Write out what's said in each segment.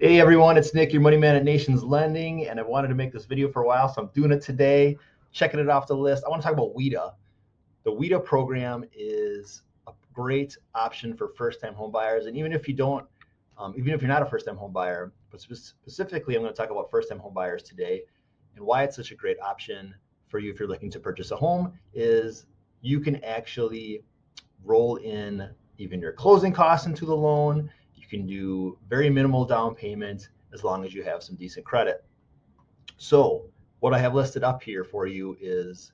Hey everyone, it's Nick, your money man at Nations Lending, and I wanted to make this video for a while, so I'm doing it today, checking it off the list. I want to talk about WIDA. The WIDA program is a great option for first-time home buyers, and even if you don't, even if you're not a first-time home buyer, but specifically I'm going to talk about first-time home buyers today, and why it's such a great option for you if you're looking to purchase a home is you can actually roll in even your closing costs into the loan. You can do very minimal down payment as long as you have some decent credit. So what I have listed up here for you is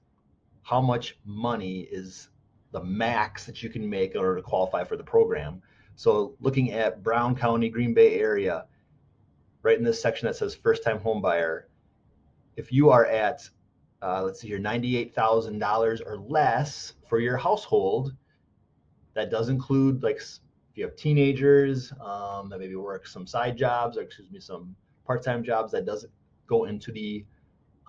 how much money is the max that you can make in order to qualify for the program. So looking at Brown County, Green Bay area, right in this section that says first time home buyer, if you are at, let's see here, $98,000 or less for your household, that does include like if you have teenagers that maybe work some side jobs, or excuse me, some part-time jobs, that does go into the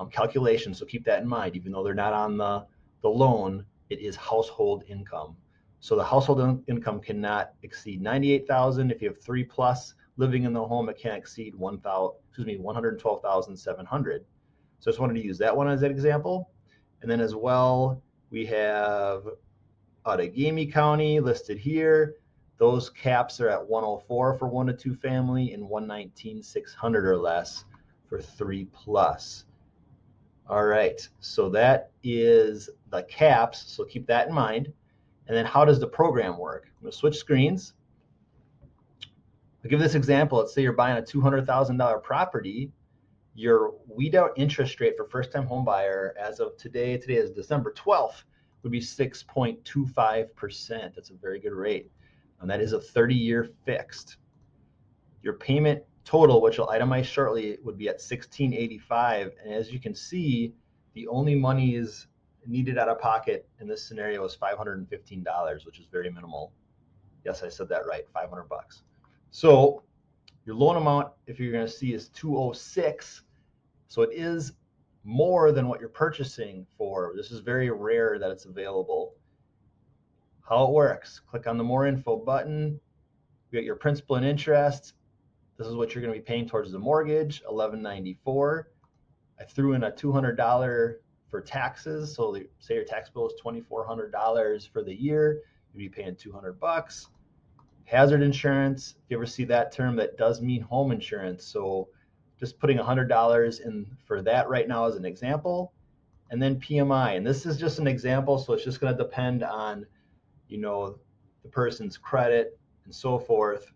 calculation. So keep that in mind. Even though they're not on the loan, it is household income. So the household income cannot exceed 98,000. If you have 3 plus living in the home, it can't exceed 112,700. So I just wanted to use that one as an example. And then as well, we have Outagamie County listed here. Those caps are at 104 for 1 to 2 family and 119,600 or less for 3 plus. All right, so that is the caps, so keep that in mind. And then how does the program work? I'm going to switch screens. I'll give this example. Let's say you're buying a $200,000 property. Your WIDA interest rate for first-time home buyer as of today is December 12th, would be 6.25%. That's a very good rate. And that is a 30-year fixed. Your payment total, which I'll itemize shortly, would be at $1,685. And as you can see, the only money is needed out of pocket in this scenario is $515, which is very minimal. Yes, I said that right, 500 bucks. So your loan amount, if you're going to see, is 206. So it is more than what you're purchasing for. This is very rare that it's available. How it works: click on the more info button. You get your principal and interest. This is what you're going to be paying towards the mortgage, $1,194. I threw in a $200 for taxes. So say your tax bill is $2,400 for the year, you'd be paying 200 bucks. Hazard insurance, if you ever see that term, that does mean home insurance. So just putting $100 in for that right now as an example. And then PMI, and this is just an example, so it's just going to depend on, the person's credit and so forth.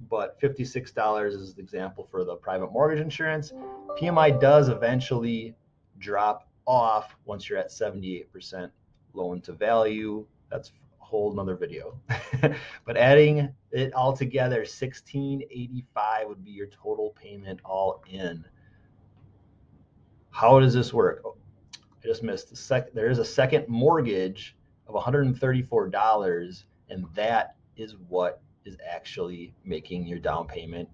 But $56 is the example for the private mortgage insurance. PMI does eventually drop off once you're at 78% loan to value. That's a whole nother video. But adding it all together, $1,685 would be your total payment all in. How does this work? Oh, I just missed there is a second mortgage of $134, and that is what is actually making your down payment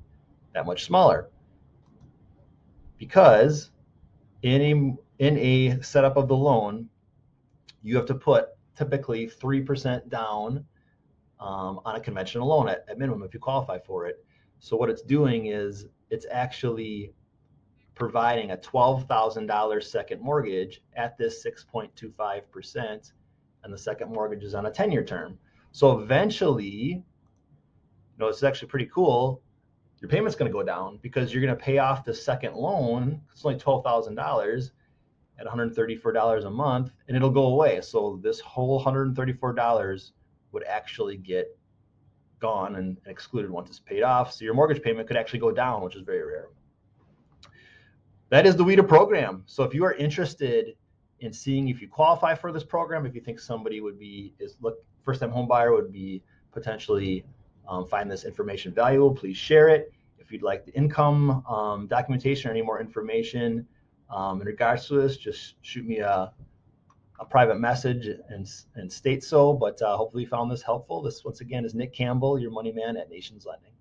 that much smaller. Because in a setup of the loan, you have to put typically 3% down on a conventional loan at minimum if you qualify for it. So what it's doing is it's actually providing a $12,000 second mortgage at this 6.25%, and the second mortgage is on a 10-year term. So eventually, it's actually pretty cool. Your payment's going to go down because you're going to pay off the second loan. It's only $12,000 at $134 a month, and it'll go away. So this whole $134 would actually get gone and excluded once it's paid off. So your mortgage payment could actually go down, which is very rare. That is the WIDA program. So if you are interested in seeing if you qualify for this program, if you think somebody first-time home buyer would be potentially find this information valuable, please share it. If you'd like the income documentation or any more information in regards to this, just shoot me a private message and state so. But hopefully you found this helpful. This, once again, is Nick Campbell, your money man at Nations Lending.